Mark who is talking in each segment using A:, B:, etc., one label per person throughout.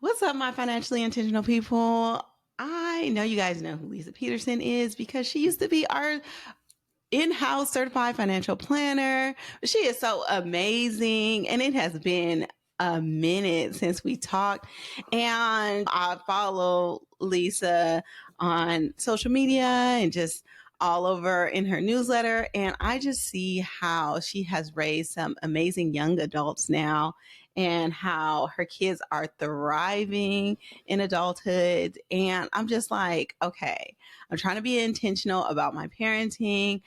A: What's up, my financially intentional people? I know you guys know who Leisa Peterson is because she used to be our in-house certified financial planner. She is so amazing, and it has been a minute since we talked. And I follow Lisa on social media and just all over in her newsletter. And I just see how she has raised some amazing young adults now and how her kids are thriving in adulthood. And I'm just like, okay, I'm trying to be intentional about my parenting.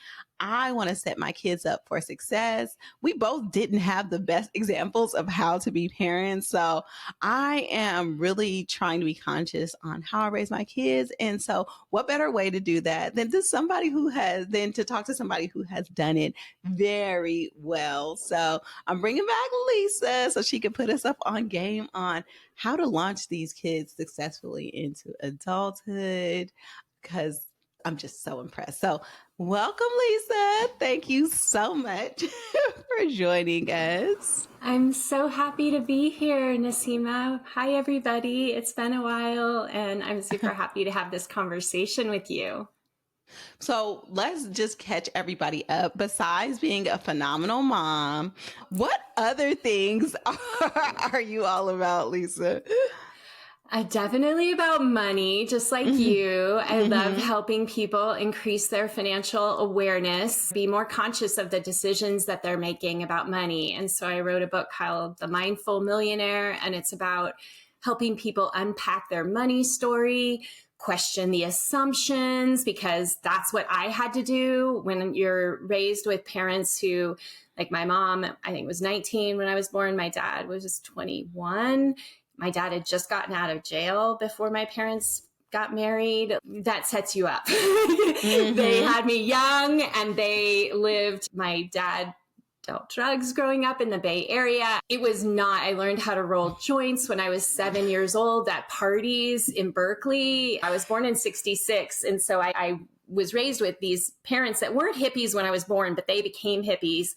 A: I want to set my kids up for success. We both didn't have the best examples of how to be parents. So I am really trying to be conscious on how I raise my kids. And so what better way to do that than to talk to somebody who has done it very well. So I'm bringing back Lisa so she can put us up on game on how to launch these kids successfully into adulthood, because I'm just so impressed. So welcome, Lisa. Thank you so much for joining us.
B: I'm so happy to be here, Nasima. Hi, everybody. It's been a while, and I'm super happy to have this conversation with you.
A: So let's just catch everybody up. Besides being a phenomenal mom, what other things are you all about, Lisa?
B: Definitely about money, just like you. I love helping people increase their financial awareness, be more conscious of the decisions that they're making about money. And so I wrote a book called The Mindful Millionaire, and it's about helping people unpack their money story, question the assumptions, because that's what I had to do when you're raised with parents who, like my mom, I think was 19 when I was born. My dad was just 21. My dad had just gotten out of jail before my parents got married. That sets you up. They had me young and they lived. My dad dealt drugs growing up in the Bay Area. It was not, I learned how to roll joints when I was 7 years old at parties in Berkeley. I was born in 66. And so I was raised with these parents that weren't hippies when I was born, but they became hippies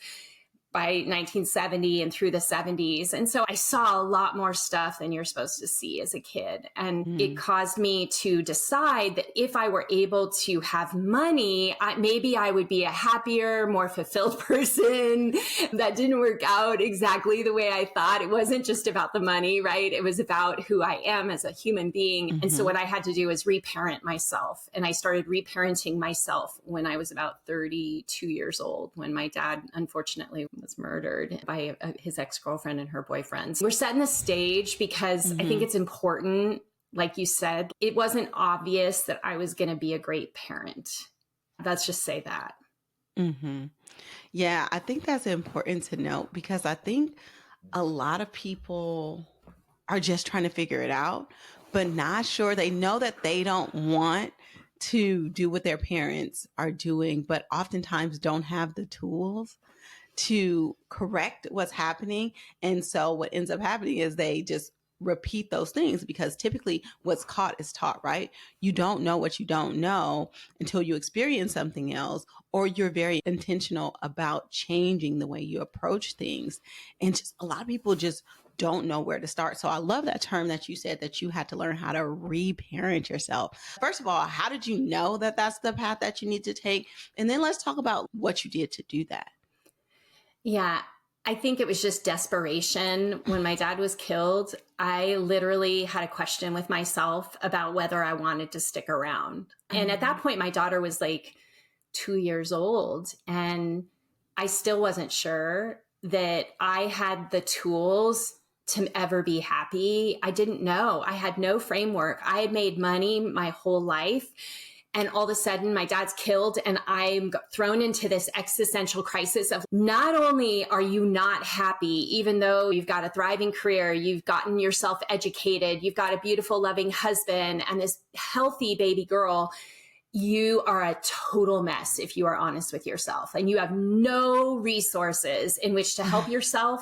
B: by 1970 and through the 70s. And so I saw a lot more stuff than you're supposed to see as a kid. And it caused me to decide that if I were able to have money, maybe I would be a happier, more fulfilled person. That didn't work out exactly the way I thought. It wasn't just about the money, right? It was about who I am as a human being. And so what I had to do was reparent myself. And I started reparenting myself when I was about 32 years old, when my dad, unfortunately, was murdered by his ex-girlfriend and her boyfriends. We're setting the stage because I think it's important. Like you said, it wasn't obvious that I was going to be a great parent. Let's just say that.
A: Yeah, I think that's important to note because I think a lot of people are just trying to figure it out, but not sure. They know that they don't want to do what their parents are doing, but oftentimes don't have the tools to correct what's happening. And so what ends up happening is they just repeat those things because typically what's caught is taught, right? You don't know what you don't know until you experience something else, or you're very intentional about changing the way you approach things. And just a lot of people just don't know where to start. So I love that term that you said that you had to learn how to reparent yourself. First of all, how did you know that that's the path that you need to take? And then let's talk about what you did to do that.
B: Yeah, I think it was just desperation. When my dad was killed, I literally had a question with myself about whether I wanted to stick around. And at that point, my daughter was like 2 years old, and I still wasn't sure that I had the tools to ever be happy. I didn't know. I had no framework. I had made money my whole life. And all of a sudden, my dad's killed, and I'm thrown into this existential crisis of not only are you not happy, even though you've got a thriving career, you've gotten yourself educated, you've got a beautiful, loving husband, and this healthy baby girl, you are a total mess if you are honest with yourself, and you have no resources in which to help yourself.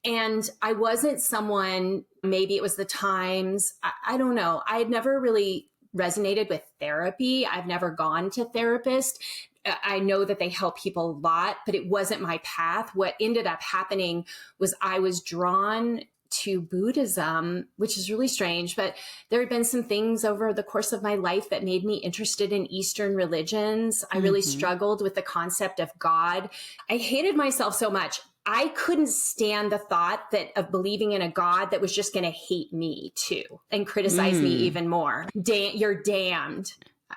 B: And I wasn't someone, maybe it was the times, I don't know. I had never really resonated with therapy. I've never gone to therapist. I know that they help people a lot, but it wasn't my path. What ended up happening was I was drawn to Buddhism, which is really strange, but there had been some things over the course of my life that made me interested in Eastern religions. I really struggled with the concept of God. I hated myself so much. I couldn't stand the thought that of believing in a God that was just going to hate me too and criticize me even more. You're damned.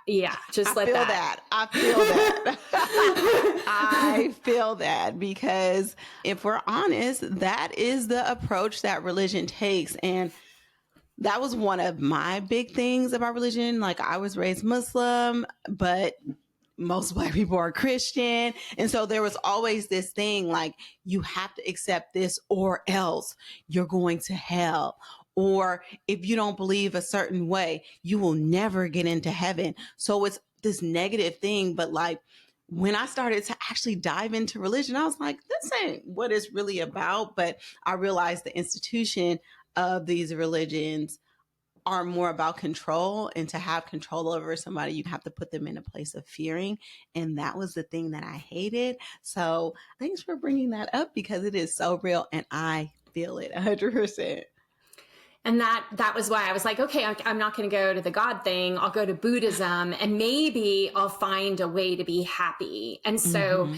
B: Yeah, just let that.
A: I feel that. I feel that because if we're honest, that is the approach that religion takes. And that was one of my big things about religion. Like I was raised Muslim, but most Black people are Christian. And so there was always this thing like, you have to accept this or else you're going to hell. Or if you don't believe a certain way, you will never get into heaven. So it's this negative thing. But like when I started to actually dive into religion, I was like, this ain't what it's really about. But I realized the institution of these religions are more about control, and to have control over somebody, you have to put them in a place of fearing. And that was the thing that I hated. So thanks for bringing that up because it is so real and I feel it 100%.
B: And that was why I was like, okay, I'm not going to go to the God thing. I'll go to Buddhism and maybe I'll find a way to be happy. And so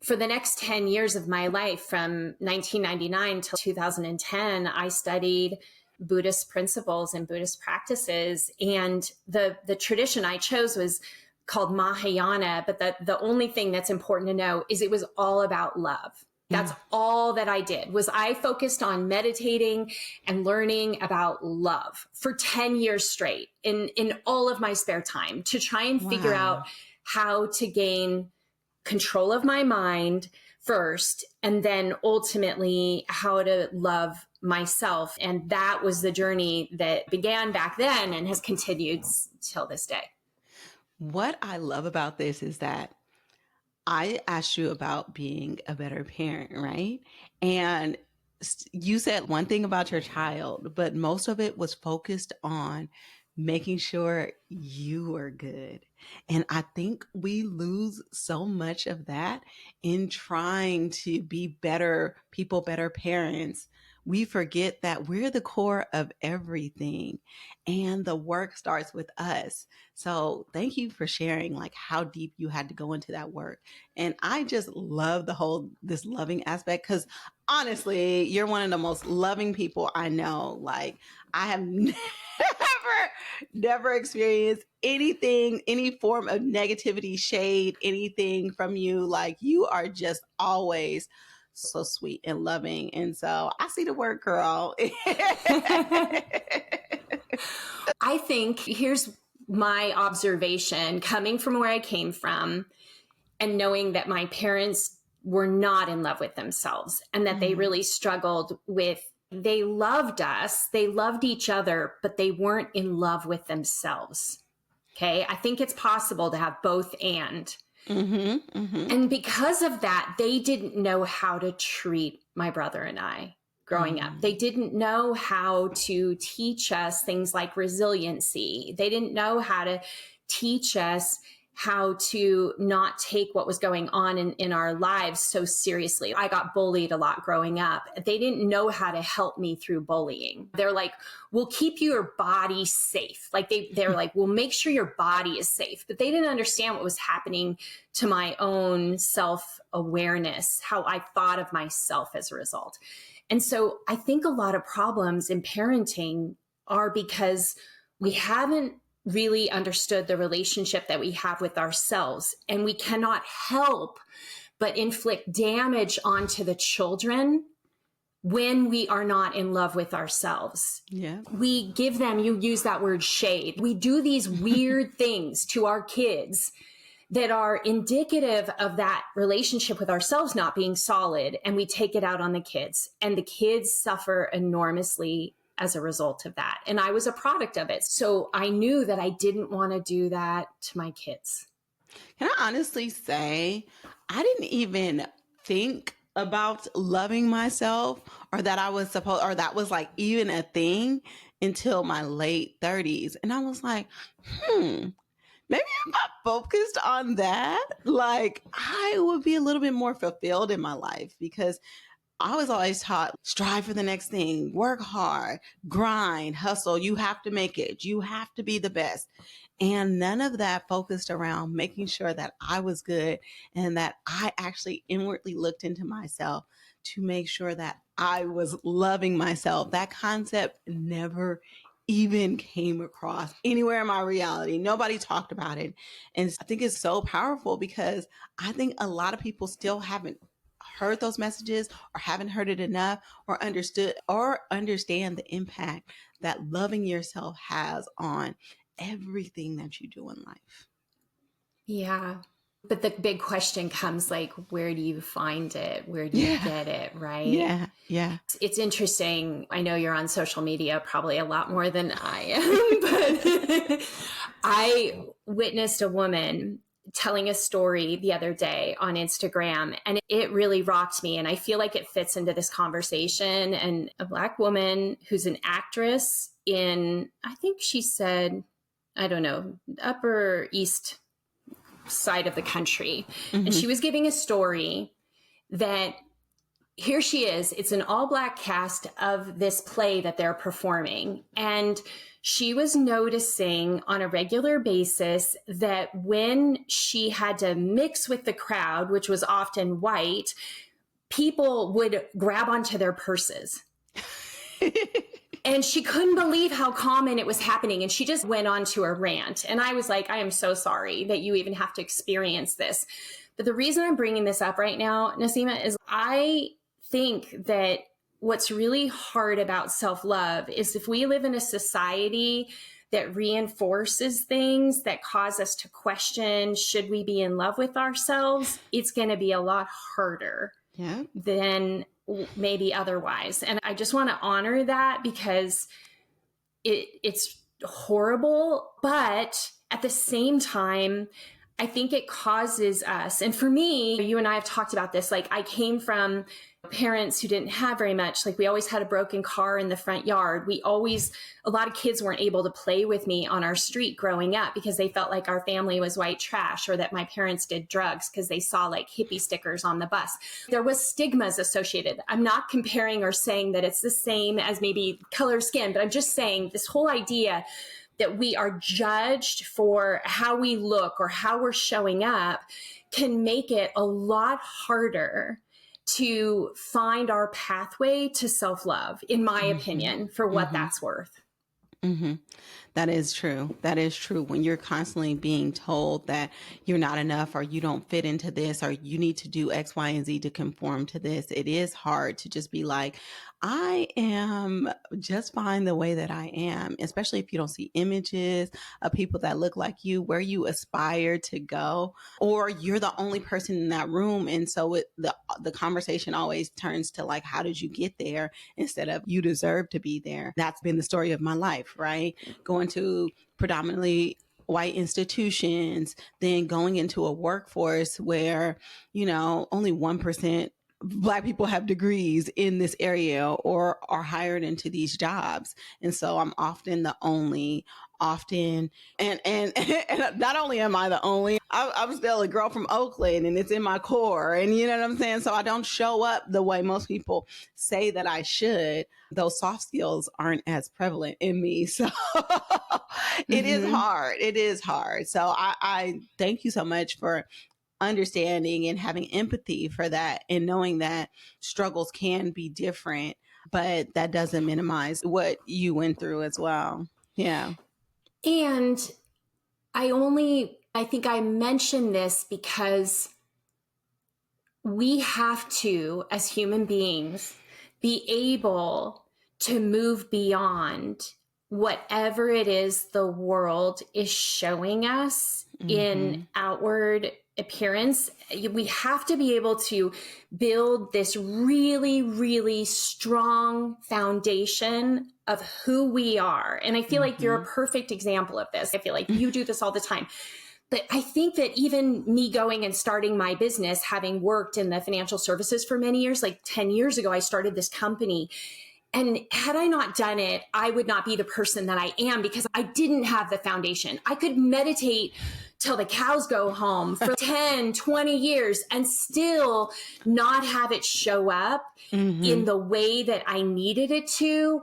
B: for the next 10 years of my life, from 1999 till 2010, I studied Buddhist principles and Buddhist practices. And the tradition I chose was called Mahayana. But the only thing that's important to know is it was all about love. That's all that I did. Was I focused on meditating and learning about love for 10 years straight in all of my spare time to try and figure out how to gain control of my mind first, and then ultimately how to love myself. And that was the journey that began back then and has continued till this day.
A: What I love about this is that I asked you about being a better parent, right? And you said one thing about your child, but most of it was focused on making sure you were good. And I think we lose so much of that in trying to be better people, better parents. We forget that we're the core of everything and the work starts with us. So thank you for sharing like how deep you had to go into that work. And I just love this loving aspect because honestly, you're one of the most loving people I know. Like I have never experienced anything, any form of negativity, shade, anything from you. Like you are just always so sweet and loving. And so I see the word, girl.
B: I think here's my observation coming from where I came from and knowing that my parents were not in love with themselves and that they really struggled with, they loved us, they loved each other, but they weren't in love with themselves. Okay. I think it's possible to have both and. And because of that, they didn't know how to treat my brother and I growing up. They didn't know how to teach us things like resiliency. They didn't know how to teach us how to not take what was going on in our lives so seriously. I got bullied a lot growing up. They didn't know how to help me through bullying. They're like, we'll keep your body safe. Like they're like, we'll make sure your body is safe. But they didn't understand what was happening to my own self-awareness, how I thought of myself as a result. And so I think a lot of problems in parenting are because we haven't really understood the relationship that we have with ourselves. And we cannot help but inflict damage onto the children when we are not in love with ourselves.
A: Yeah.
B: We give them, you use that word shade. We do these weird things to our kids that are indicative of that relationship with ourselves not being solid. And we take it out on the kids, and the kids suffer enormously as a result of that. And I was a product of it. So I knew that I didn't want to do that to my kids.
A: Can I honestly say, I didn't even think about loving myself or that I was supposed, or that was like even a thing until my late 30s. And I was like, maybe if I focused on that, like I would be a little bit more fulfilled in my life because I was always taught strive for the next thing, work hard, grind, hustle. You have to make it. You have to be the best. And none of that focused around making sure that I was good and that I actually inwardly looked into myself to make sure that I was loving myself. That concept never even came across anywhere in my reality. Nobody talked about it. And I think it's so powerful because I think a lot of people still haven't heard those messages or haven't heard it enough or understood or understand the impact that loving yourself has on everything that you do in life.
B: Yeah. But the big question comes like, where do you find it? Where do you get it? Right.
A: Yeah.
B: It's interesting. I know you're on social media probably a lot more than I am, but I witnessed a woman telling a story the other day on Instagram, and it really rocked me. And I feel like it fits into this conversation. And a Black woman who's an actress in, I think she said, I don't know, Upper East side of the country.
A: Mm-hmm.
B: And she was giving a story that here she is. It's an all Black cast of this play that they're performing. And she was noticing on a regular basis that when she had to mix with the crowd, which was often white, people would grab onto their purses. And she couldn't believe how common it was happening. And she just went on to a rant. And I was like, I am so sorry that you even have to experience this. But the reason I'm bringing this up right now, Nasima, is I think that what's really hard about self-love is if we live in a society that reinforces things that cause us to question, should we be in love with ourselves? It's going to be a lot harder than maybe otherwise. And I just want to honor that because it's horrible. But at the same time, I think it causes us, and for me, you and I have talked about this, like I came from parents who didn't have very much. Like we always had a broken car in the front yard. A lot of kids weren't able to play with me on our street growing up because they felt like our family was white trash or that my parents did drugs because they saw like hippie stickers on the bus. There was stigmas associated. I'm not comparing or saying that it's the same as maybe color of skin, but I'm just saying this whole idea that we are judged for how we look or how we're showing up can make it a lot harder to find our pathway to self-love, in my opinion, for what that's worth.
A: Mm-hmm. That is true. That is true. When you're constantly being told that you're not enough or you don't fit into this or you need to do X, Y, and Z to conform to this, it is hard to just be like, I am just fine the way that I am, especially if you don't see images of people that look like you, where you aspire to go, or you're the only person in that room. And so the conversation always turns to like, how did you get there instead of you deserve to be there. That's been the story of my life, right? Going to predominantly white institutions, then going into a workforce where, only 1% Black people have degrees in this area or are hired into these jobs. And so I'm often the only, and not only am I the only, I'm still a girl from Oakland and it's in my core. And you know what I'm saying? So I don't show up the way most people say that I should. Those soft skills aren't as prevalent in me. So it is hard. It is hard. So I thank you so much for understanding and having empathy for that and knowing that struggles can be different, but that doesn't minimize what you went through as well. Yeah.
B: And I think I mention this because we have to, as human beings, be able to move beyond whatever it is the world is showing us in outward appearance. We have to be able to build this really, really strong foundation of who we are. And I feel like you're a perfect example of this. I feel like you do this all the time. But I think that even me going and starting my business, having worked in the financial services for many years, like 10 years ago, I started this company. And had I not done it, I would not be the person that I am because I didn't have the foundation. I could meditate till the cows go home for 10, 20 years and still not have it show up in the way that I needed it to,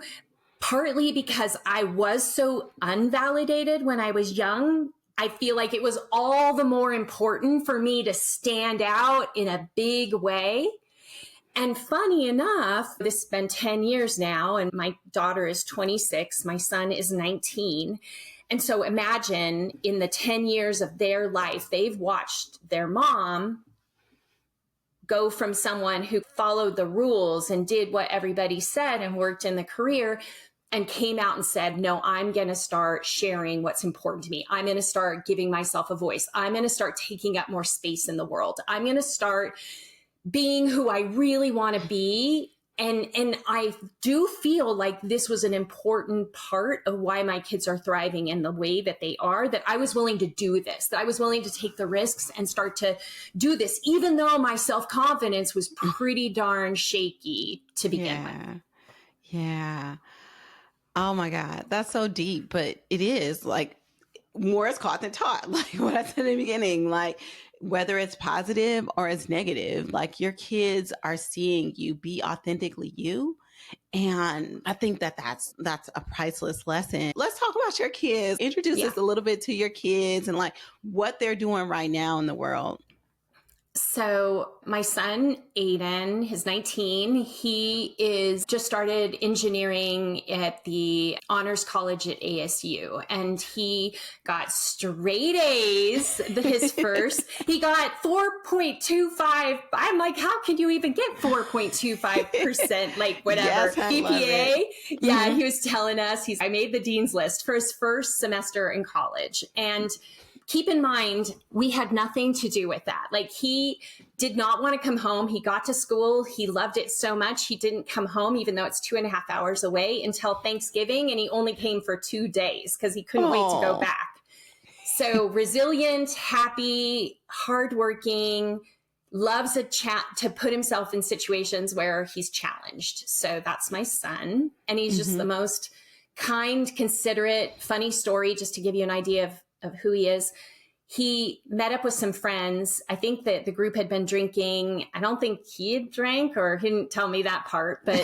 B: partly because I was so unvalidated when I was young. I feel like it was all the more important for me to stand out in a big way. And funny enough, this has been 10 years now, and my daughter is 26, my son is 19. And so imagine in the 10 years of their life, they've watched their mom go from someone who followed the rules and did what everybody said and worked in the career and came out and said, no, I'm going to start sharing what's important to me. I'm going to start giving myself a voice. I'm going to start taking up more space in the world. I'm going to start being who I really want to be. And I do feel like this was an important part of why my kids are thriving in the way that they are, that I was willing to do this, that I was willing to take the risks and start to do this, even though my self-confidence was pretty darn shaky to begin with.
A: Yeah. Oh my God. That's so deep, but it is like more is caught than taught. Like what I said in the beginning, like whether it's positive or it's negative, like your kids are seeing you be authentically you. And I think that that's a priceless lesson. Let's talk about your kids. Introduce us a little bit to your kids and like what they're doing right now in the world.
B: So my son, Aiden, he's 19. He is just started engineering at the honors college at ASU, and he got straight A's. His first, he got 4.25. I'm like, how can you even get 4.25%? Like whatever
A: Yes,
B: GPA. Yeah. He was telling us I made the dean's list for his first semester in college. And keep in mind, we had nothing to do with that. Like he did not want to come home. He got to school. He loved it so much. He didn't come home, even though it's 2.5 hours away, until Thanksgiving. And he only came for 2 days because he couldn't wait to go back. So resilient, happy, hardworking, loves to put himself in situations where he's challenged. So that's my son. And he's just the most kind, considerate, funny story, just to give you an idea of who he is. He met up with some friends. I think that the group had been drinking. I don't think he had drank, or he didn't tell me that part, but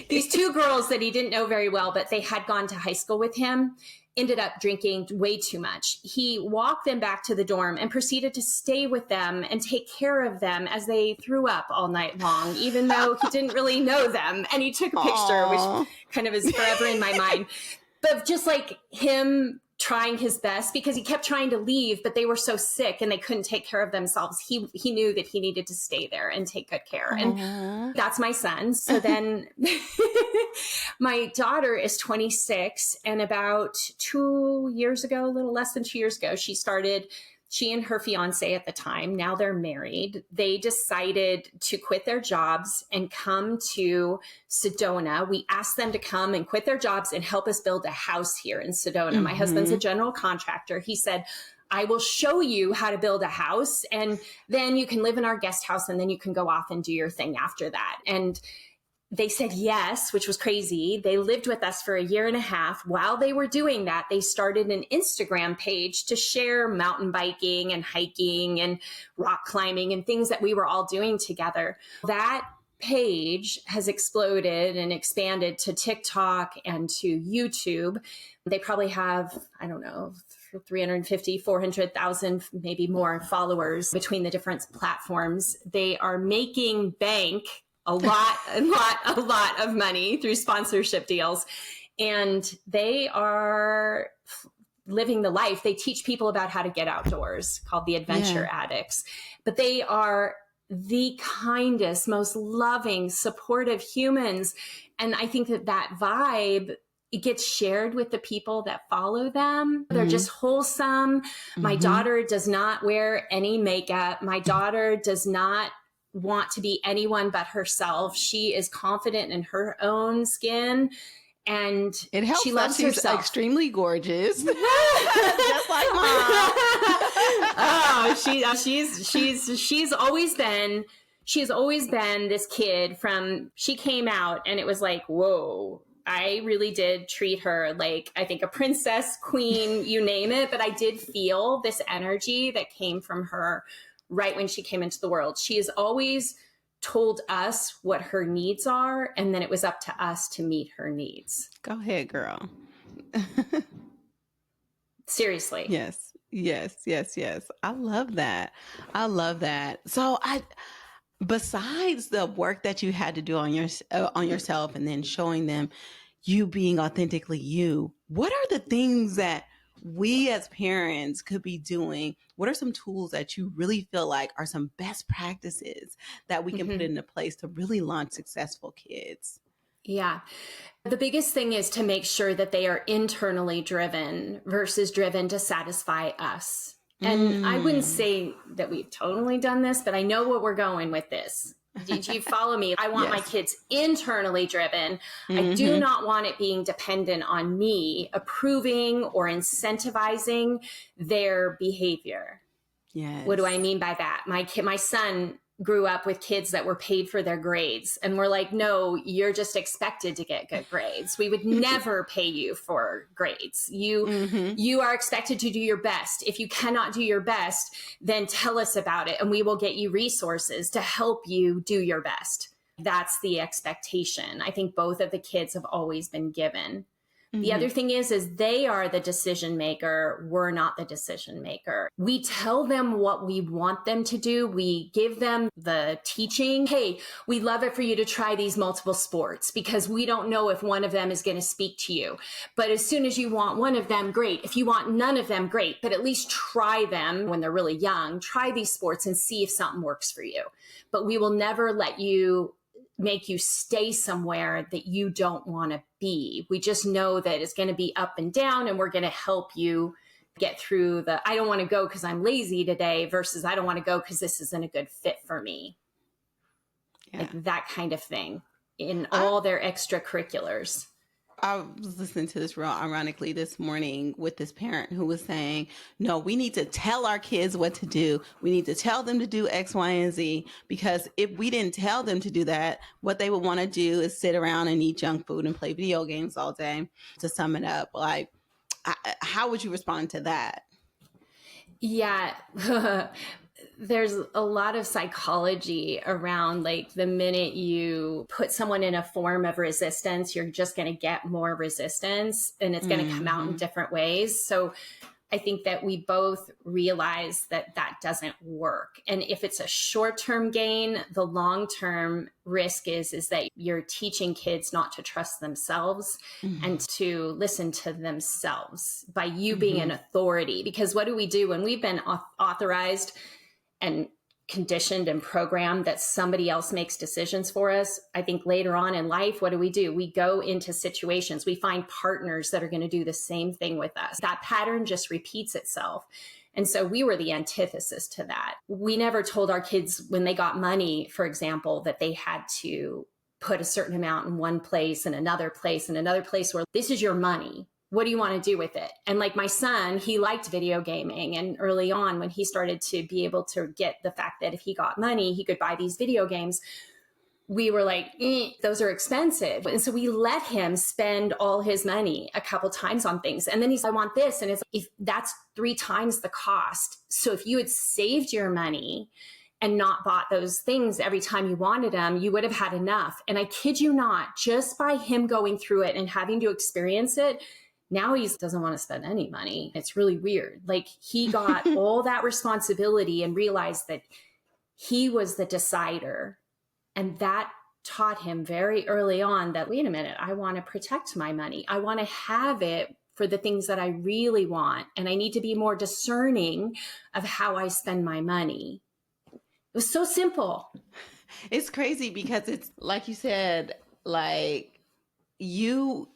B: these 2 girls that he didn't know very well, but they had gone to high school with him, ended up drinking way too much. He walked them back to the dorm and proceeded to stay with them and take care of them as they threw up all night long, even though he didn't really know them. And he took a picture, which kind of is forever in my mind. But just like him trying his best, because he kept trying to leave, but they were so sick and they couldn't take care of themselves. He knew that he needed to stay there and take good care. And that's my son. So then my daughter is 26, and about 2 years ago, a little less than 2 years ago, she and her fiance at the time, now they're married, they decided to quit their jobs and come to Sedona. We asked them to come and quit their jobs and help us build a house here in Sedona. My husband's a general contractor. He said, I will show you how to build a house, and then you can live in our guest house, and then you can go off and do your thing after that. And they said yes, which was crazy. They lived with us for 1.5 years. While they were doing that, they started an Instagram page to share mountain biking and hiking and rock climbing and things that we were all doing together. That page has exploded and expanded to TikTok and to YouTube. They probably have, I don't know, 350, 400,000, maybe more followers between the different platforms. They are making bank a lot of money through sponsorship deals. And they are living the life. They teach people about how to get outdoors, called the Adventure Addicts. But they are the kindest, most loving, supportive humans. And I think that vibe, it gets shared with the people that follow them. They're just wholesome. My daughter does not wear any makeup. My daughter does not want to be anyone but herself. She is confident in her own skin, and
A: it helps
B: she loves
A: she's
B: herself.
A: Extremely gorgeous, just like mom.
B: She's always been this kid from, she came out and it was like, whoa, I really did treat her like, I think, a princess, queen, you name it. But I did feel this energy that came from her right when she came into the world. She has always told us what her needs are, and then it was up to us to meet her needs.
A: Go ahead, girl.
B: Seriously.
A: Yes, yes, yes, yes. I love that. I love that. So besides the work that you had to do on yourself and then showing them you being authentically you, what are the things that we as parents could be doing? What are some tools that you really feel like are some best practices that we can put into place to really launch successful kids?
B: Yeah. The biggest thing is to make sure that they are internally driven versus driven to satisfy us. And I wouldn't say that we've totally done this, but I know where we're going with this. Did you follow me? I want my kids internally driven. I do not want it being dependent on me approving or incentivizing their behavior.
A: Yes.
B: What do I mean by that? My son grew up with kids that were paid for their grades, and we're like, no, you're just expected to get good grades. We would never pay you for grades. You are expected to do your best. If you cannot do your best, then tell us about it and we will get you resources to help you do your best. That's the expectation I think both of the kids have always been given. The other thing is they are the decision maker. We're not the decision maker. We tell them what we want them to do. We give them the teaching. Hey, we'd love it for you to try these multiple sports because we don't know if one of them is going to speak to you. But as soon as you want one of them, great. If you want none of them, great. But at least try them when they're really young. Try these sports and see if something works for you. But we will never make you stay somewhere that you don't want to be. We just know that it's going to be up and down, and we're going to help you get through I don't want to go because I'm lazy today versus I don't want to go because this isn't a good fit for me. Yeah. Like that kind of thing in all their extracurriculars.
A: I was listening to this real ironically this morning with this parent who was saying, no, we need to tell our kids what to do. We need to tell them to do X, Y, and Z, because if we didn't tell them to do that, what they would want to do is sit around and eat junk food and play video games all day. To sum it up, like, how would you respond to that?
B: Yeah. There's a lot of psychology around like the minute you put someone in a form of resistance, you're just going to get more resistance and it's going to come out in different ways. So I think that we both realize that that doesn't work. And if it's a short-term gain, the long-term risk is that you're teaching kids not to trust themselves and to listen to themselves by you being an authority. Because what do we do when we've been authorized and conditioned and programmed that somebody else makes decisions for us? I think later on in life, what do? We go into situations, we find partners that are going to do the same thing with us. That pattern just repeats itself. And so we were the antithesis to that. We never told our kids when they got money, for example, that they had to put a certain amount in one place and another place and another place where this is your money. What do you want to do with it? And like my son, he liked video gaming. And early on, when he started to be able to get the fact that if he got money, he could buy these video games, we were like, those are expensive. And so we let him spend all his money a couple times on things. And then he's like, I want this. And it's like, if that's 3 times the cost. So if you had saved your money and not bought those things every time you wanted them, you would have had enough. And I kid you not, just by him going through it and having to experience it, now he doesn't want to spend any money. It's really weird. Like he got all that responsibility and realized that he was the decider. And that taught him very early on that, wait a minute, I want to protect my money. I want to have it for the things that I really want. And I need to be more discerning of how I spend my money. It was so simple.
A: It's crazy because it's like you said, like you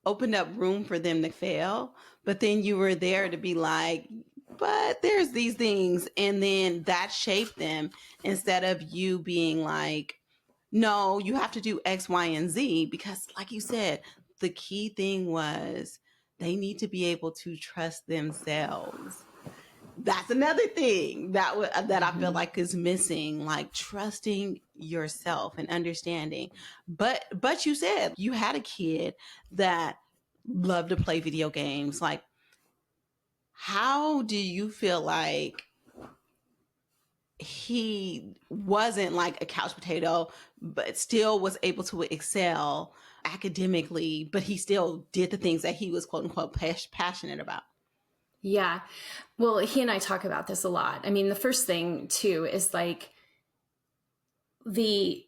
A: opened up room for them to fail, but then you were there to be like, but there's these things. And then that shaped them instead of you being like, no, you have to do X, Y, and Z. Because like you said, the key thing was they need to be able to trust themselves. that's another thing that I feel like is missing, like trusting yourself and understanding. But you said you had a kid that loved to play video games. Like, how do you feel like he wasn't like a couch potato, but still was able to excel academically, but he still did the things that he was quote unquote passionate about?
B: Yeah. Well, he and I talk about this a lot. I mean, the first thing too is like the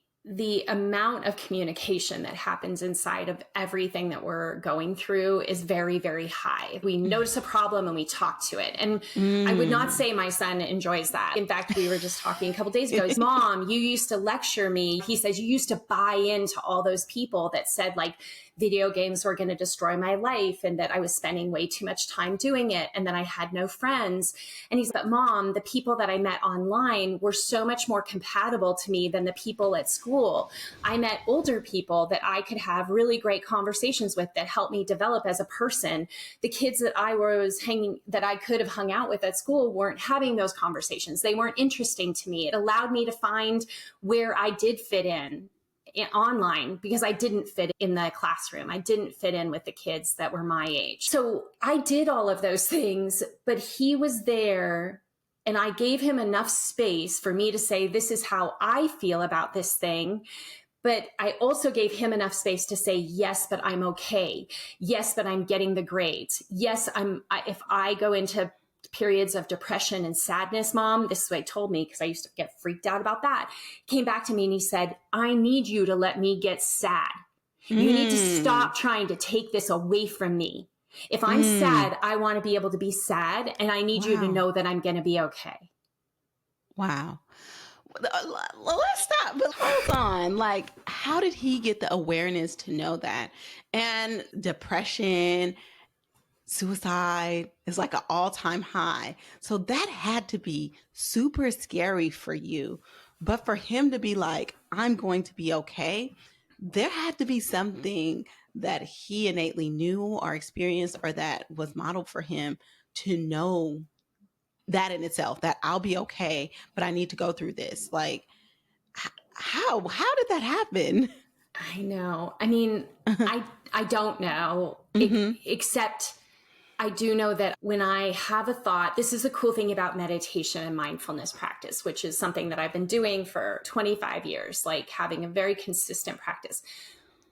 B: amount of communication that happens inside of everything that we're going through is very, very high. We notice a problem and we talk to it. And I would not say my son enjoys that. In fact, we were just talking a couple of days ago. His mom, you used to lecture me. He says you used to buy into all those people that said like video games were going to destroy my life and that I was spending way too much time doing it and that I had no friends. And he said, but Mom, the people that I met online were so much more compatible to me than the people at school. I met older people that I could have really great conversations with that helped me develop as a person. The kids that I could have hung out with at school weren't having those conversations. They weren't interesting to me. It allowed me to find where I did fit in online because I didn't fit in the classroom. I didn't fit in with the kids that were my age. So I did all of those things, but he was there and I gave him enough space for me to say, this is how I feel about this thing. But I also gave him enough space to say, yes, but I'm okay. Yes, but I'm getting the grades. Yes, if I go into periods of depression and sadness, Mom, this is what he told me because I used to get freaked out about that. He came back to me and he said, I need you to let me get sad. You need to stop trying to take this away from me. If I'm sad, I want to be able to be sad and I need you to know that I'm going to be okay.
A: Wow. Let's stop, but hold on. Like, how did he get the awareness to know that? And depression, suicide is like an all-time high. So that had to be super scary for you. But for him to be like, I'm going to be okay, there had to be something that he innately knew or experienced or that was modeled for him to know that in itself, that I'll be okay, but I need to go through this. Like, how did that happen?
B: I know. I mean, I don't know, except I do know that when I have a thought, this is a cool thing about meditation and mindfulness practice, which is something that I've been doing for 25 years, like having a very consistent practice.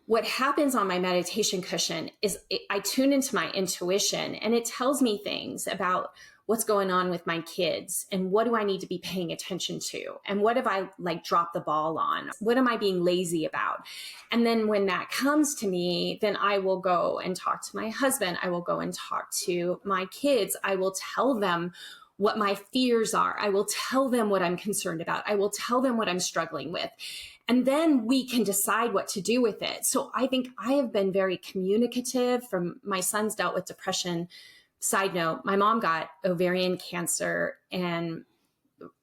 B: What happens on my meditation cushion is I tune into my intuition and it tells me things about what's going on with my kids and what do I need to be paying attention to? And what have I like dropped the ball on? What am I being lazy about? And then when that comes to me, then I will go and talk to my husband. I will go and talk to my kids. I will tell them what my fears are. I will tell them what I'm concerned about. I will tell them what I'm struggling with. And then we can decide what to do with it. So I think I have been very communicative. From my son's dealt with depression. Side note, my mom got ovarian cancer and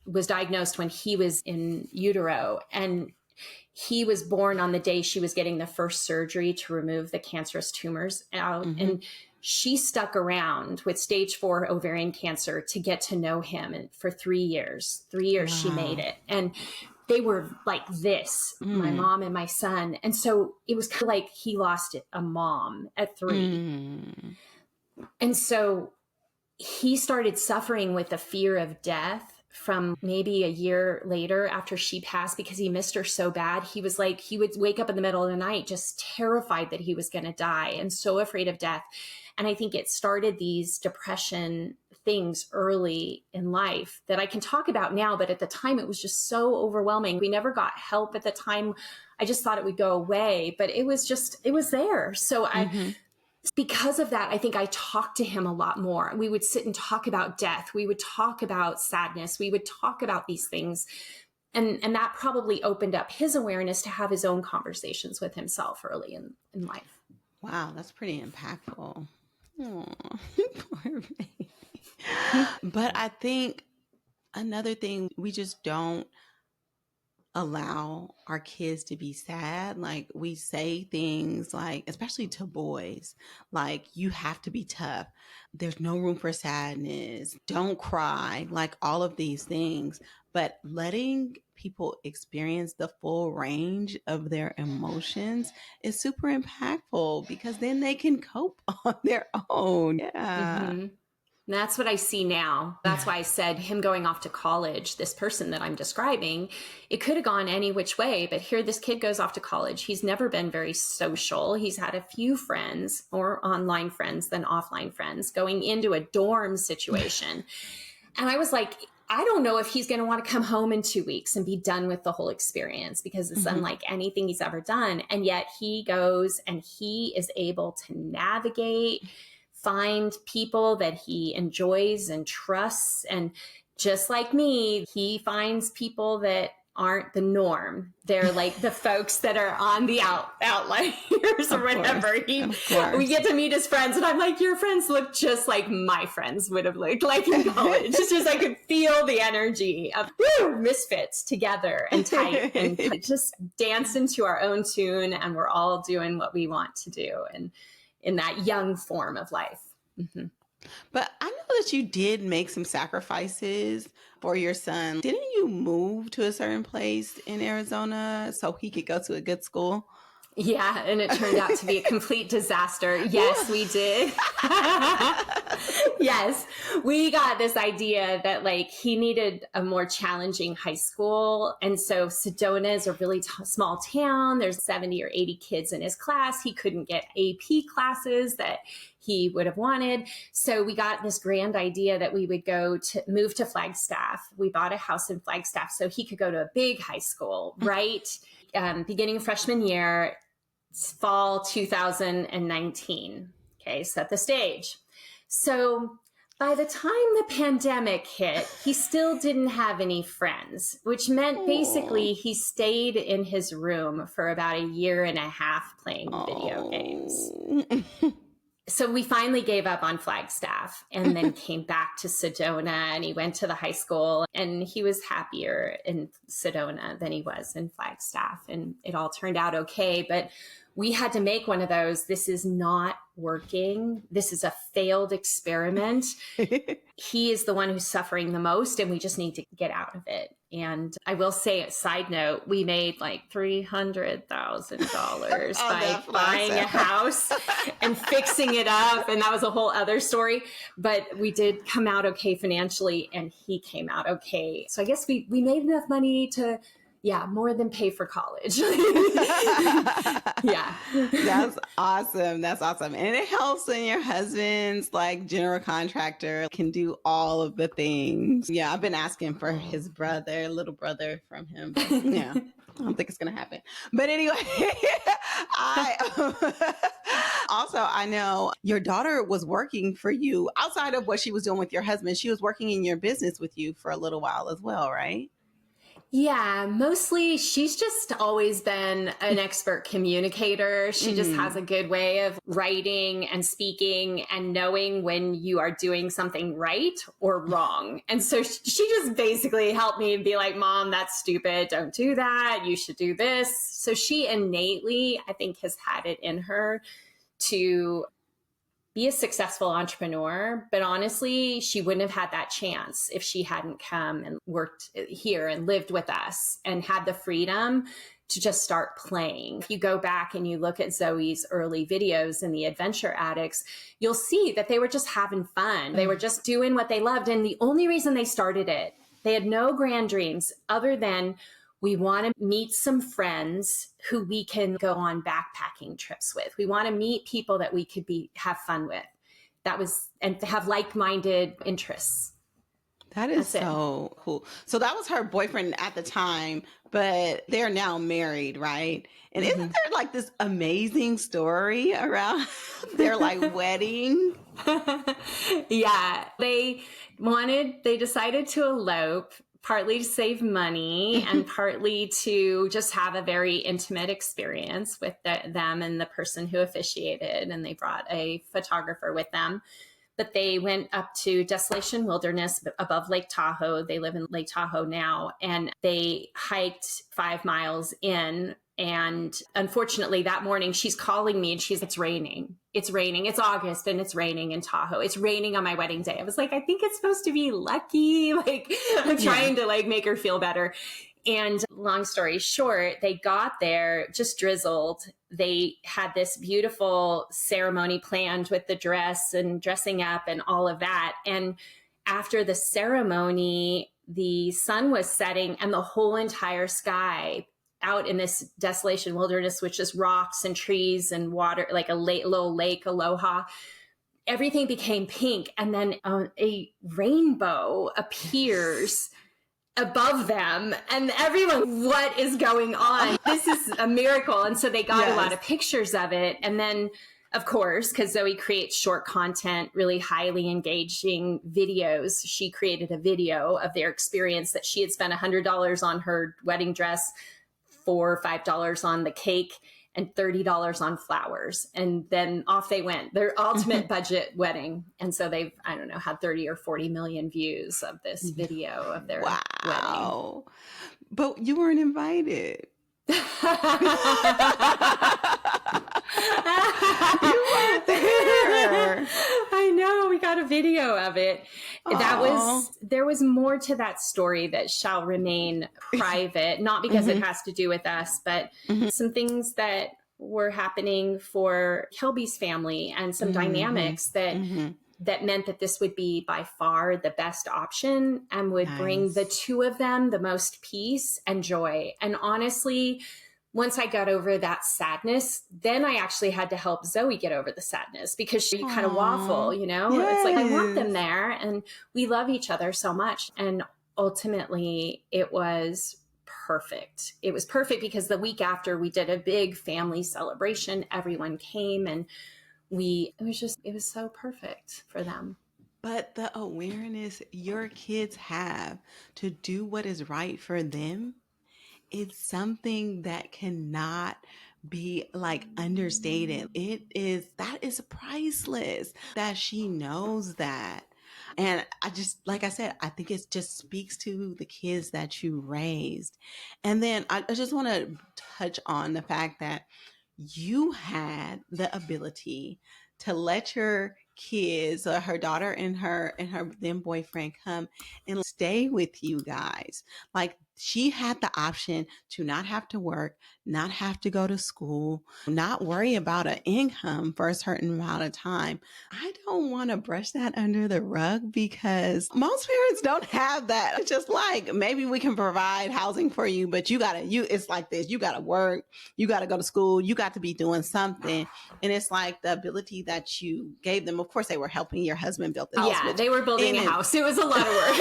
B: was diagnosed when he was in utero. And he was born on the day she was getting the first surgery to remove the cancerous tumors out. And she stuck around with stage 4 ovarian cancer to get to know him. And for 3 years, she made it. And they were like this, my mom and my son. And so it was kind of like he lost a mom at 3. And so he started suffering with the fear of death from maybe a year later after she passed because he missed her so bad. He was like, he would wake up in the middle of the night just terrified that he was going to die and so afraid of death. And I think it started these depression things early in life that I can talk about now, but at the time it was just so overwhelming. We never got help at the time. I just thought it would go away, but it was there. So because of that, I think I talked to him a lot more. We would sit and talk about death. We would talk about sadness. We would talk about these things. And that probably opened up his awareness to have his own conversations with himself early in life.
A: Wow, that's pretty impactful. Aw, poor baby. But I think another thing we just don't allow our kids to be sad. Like we say things like, especially to boys, like you have to be tough. There's no room for sadness. Don't cry, like all of these things. But letting people experience the full range of their emotions is super impactful because then they can cope on their own. Yeah.
B: Mm-hmm. That's what I see now. That's why I said him going off to college, this person that I'm describing, it could have gone any which way, but here this kid goes off to college. He's never been very social. He's had a few friends, more online friends than offline friends, going into a dorm situation. And I was like, I don't know if he's going to want to come home in 2 weeks and be done with the whole experience because it's unlike anything he's ever done. And yet he goes and he is able to navigate, find people that he enjoys and trusts. And just like me, he finds people that aren't the norm. They're like the folks that are on the outliers or whatever. We get to meet his friends and I'm like, your friends look just like my friends would have looked like in college. It's just, I could feel the energy of misfits together and tight and just dance into our own tune. And we're all doing what we want to do. And in that young form of life. Mm-hmm.
A: But I know that you did make some sacrifices for your son. Didn't you move to a certain place in Arizona so he could go to a good school?
B: Yeah, and it turned out to be a complete disaster. Yes, we did. Yes, we got this idea that like he needed a more challenging high school. And so Sedona is a really small town. There's 70 or 80 kids in his class. He couldn't get AP classes that he would have wanted. So we got this grand idea that we would move to Flagstaff. We bought a house in Flagstaff so he could go to a big high school, right? Beginning of freshman year, fall 2019. Okay, set the stage. So by the time the pandemic hit, he still didn't have any friends, which meant basically he stayed in his room for about a year and a half playing video games. So we finally gave up on Flagstaff and then came back to Sedona, and he went to the high school and he was happier in Sedona than he was in Flagstaff. And it all turned out okay. But we had to make one of those. This is not working. This is a failed experiment. He is the one who's suffering the most, and we just need to get out of it. And I will say, a side note, we made like $300,000 by buying a house and fixing it up. And that was a whole other story. But we did come out okay financially, and he came out okay. So I guess we made enough money to, more than pay for college. Yeah.
A: That's awesome. That's awesome. And it helps when your husband's like general contractor can do all of the things. Yeah, I've been asking for his little brother from him. But yeah, I don't think it's going to happen. But anyway, I know your daughter was working for you outside of what she was doing with your husband. She was working in your business with you for a little while as well, right?
B: Yeah, mostly she's just always been an expert communicator. She just has a good way of writing and speaking and knowing when you are doing something right or wrong. And so she just basically helped me be like, Mom, that's stupid. Don't do that. You should do this. So she innately, I think, has had it in her to be a successful entrepreneur. But honestly, she wouldn't have had that chance if she hadn't come and worked here and lived with us and had the freedom to just start playing. If you go back and you look at Zoe's early videos in the Adventure Addicts, you'll see that they were just having fun. They were just doing what they loved. And the only reason they started it, they had no grand dreams other than, we want to meet some friends who we can go on backpacking trips with. We want to meet people that we could have fun with. And have like-minded interests.
A: That is so cool. So that was her boyfriend at the time, but they're now married, right? And isn't there like this amazing story around their like wedding?
B: Yeah, they decided to elope, partly to save money and partly to just have a very intimate experience with them and the person who officiated. And they brought a photographer with them. but they went up to Desolation Wilderness above Lake Tahoe. They live in Lake Tahoe now, and they hiked 5 miles in. And unfortunately, that morning she's calling me and it's raining. It's raining. It's August and it's raining in Tahoe. It's raining on my wedding day. I was like, I think it's supposed to be lucky. Like, I'm trying to like make her feel better. And long story short, they got there, just drizzled. They had this beautiful ceremony planned with the dress and dressing up and all of that. And after the ceremony, the sun was setting and the whole entire sky out in this Desolation Wilderness, which is rocks and trees and water, like a little lake, aloha, everything became pink. And then a rainbow appears above them, and everyone, what is going on? This is a miracle. And so they got a lot of pictures of it. And then, of course, because Zoe creates short content, really highly engaging videos, she created a video of their experience that she had spent $100 on her wedding dress, $4 or $5 on the cake, and $30 on flowers. And then off they went, their ultimate budget wedding. And so they've, I don't know, had 30 or 40 million views of this video of their wedding.
A: But you weren't invited. You weren't there.
B: I know, we got a video of it. There was more to that story that shall remain private, not because it has to do with us, but some things that were happening for Kelby's family and some dynamics that meant that this would be by far the best option and would bring the two of them the most peace and joy. And honestly, once I got over that sadness, then I actually had to help Zoe get over the sadness, because you kind of waffle, you know, it's like, I want them there and we love each other so much. And ultimately it was perfect. It was perfect because the week after we did a big family celebration, everyone came, and it was so perfect for them.
A: But the awareness your kids have to do what is right for them, it's something that cannot be like understated. That is priceless, that she knows that. And I just, like I said, I think it just speaks to the kids that you raised. And then I just want to touch on the fact that you had the ability to let your kids, or her daughter and her then boyfriend, come and stay with you guys. Like, she had the option to not have to work, not have to go to school, not worry about an income for a certain amount of time. I don't want to brush that under the rug, because most parents don't have that. It's just like, maybe we can provide housing for you, but it's like this, you got to work, you got to go to school, you got to be doing something. And it's like the ability that you gave them. Of course, they were helping your husband build the house.
B: Yeah, they were building a house. It was a lot of work.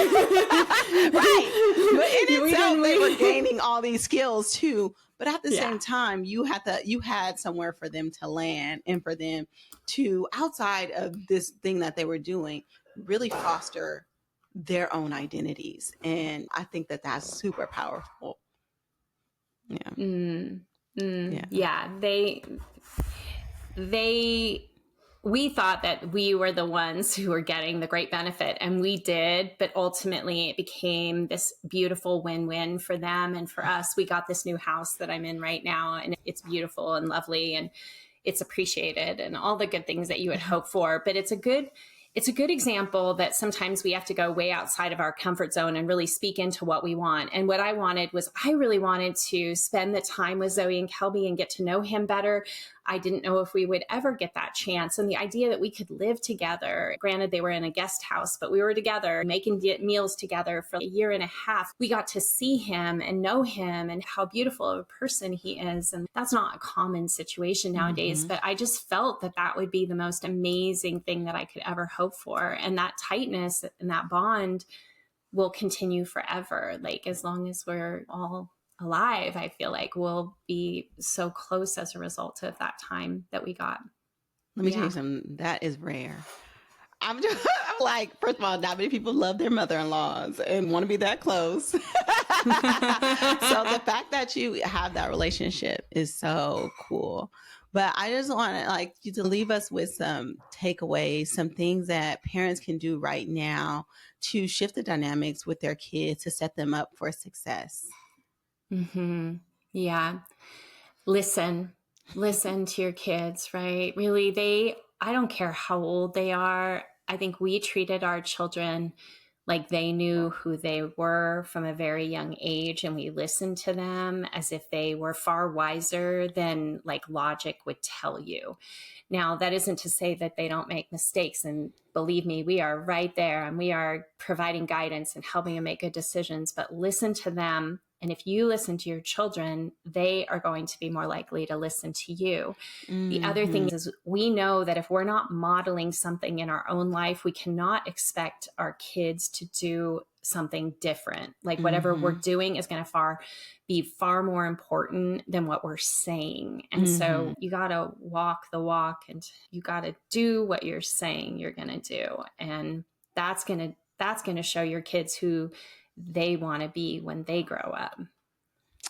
A: Right. But in itself, they were gaining all these skills too. But at the same time, you had somewhere for them to land, and for them to, outside of this thing that they were doing, really foster their own identities. And I think that that's super powerful. Yeah.
B: Yeah. We thought that we were the ones who were getting the great benefit, and we did, but ultimately it became this beautiful win-win for them and for us. We got this new house that I'm in right now, and it's beautiful and lovely, and it's appreciated, and all the good things that you would hope for. But it's a good example that sometimes we have to go way outside of our comfort zone and really speak into what we want. And what I wanted was, I really wanted to spend the time with Zoe and Kelby and get to know him better. I didn't know if we would ever get that chance. And the idea that we could live together, granted they were in a guest house, but we were together making meals together for a year and a half. We got to see him and know him and how beautiful of a person he is. And that's not a common situation nowadays, but I just felt that that would be the most amazing thing that I could ever hope for. And that tightness and that bond will continue forever. Like, as long as we're all alive, I feel like we'll be so close as a result of that time that we got.
A: Let me tell you something, that is rare. I'm like, first of all, not many people love their mother-in-laws and want to be that close. So the fact that you have that relationship is so cool. But I just want to like you to leave us with some takeaways, some things that parents can do right now to shift the dynamics with their kids to set them up for success.
B: Yeah. Listen, listen to your kids, right? Really, I don't care how old they are. I think we treated our children like they knew who they were from a very young age, and we listened to them as if they were far wiser than like logic would tell you. Now, that isn't to say that they don't make mistakes. And believe me, we are right there and we are providing guidance and helping them make good decisions, but listen to them. And if you listen to your children, they are going to be more likely to listen to you. The other thing is we know that if we're not modeling something in our own life, we cannot expect our kids to do something different. Like whatever we're doing is going to be far more important than what we're saying. And so you got to walk the walk and you got to do what you're saying you're going to do. And that's going to show your kids who they want to be when they grow up.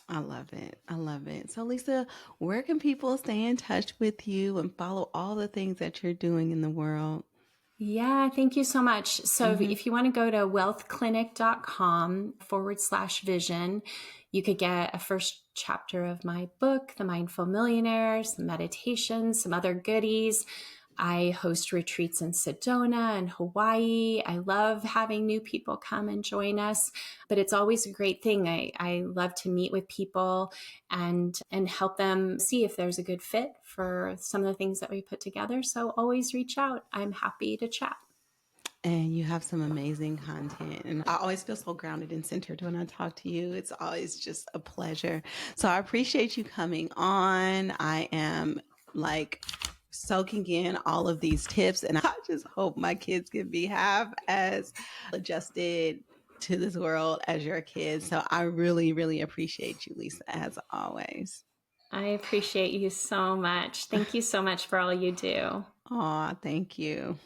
A: I love it. I love it. So, Leisa, where can people stay in touch with you and follow all the things that you're doing in the world?
B: Yeah, thank you so much. So if you want to go to wealthclinic.com/vision, you could get a first chapter of my book, The Mindful Millionaire, some meditations, some other goodies. I host retreats in Sedona and Hawaii. I love having new people come and join us, but it's always a great thing. I love to meet with people and help them see if there's a good fit for some of the things that we put together. So always reach out. I'm happy to chat.
A: And you have some amazing content. And I always feel so grounded and centered when I talk to you. It's always just a pleasure. So I appreciate you coming on. I am like soaking in all of these tips. And I just hope my kids can be half as adjusted to this world as your kids. So I really, really appreciate you, Leisa, as always.
B: I appreciate you so much. Thank you so much for all you do.
A: Aw, thank you.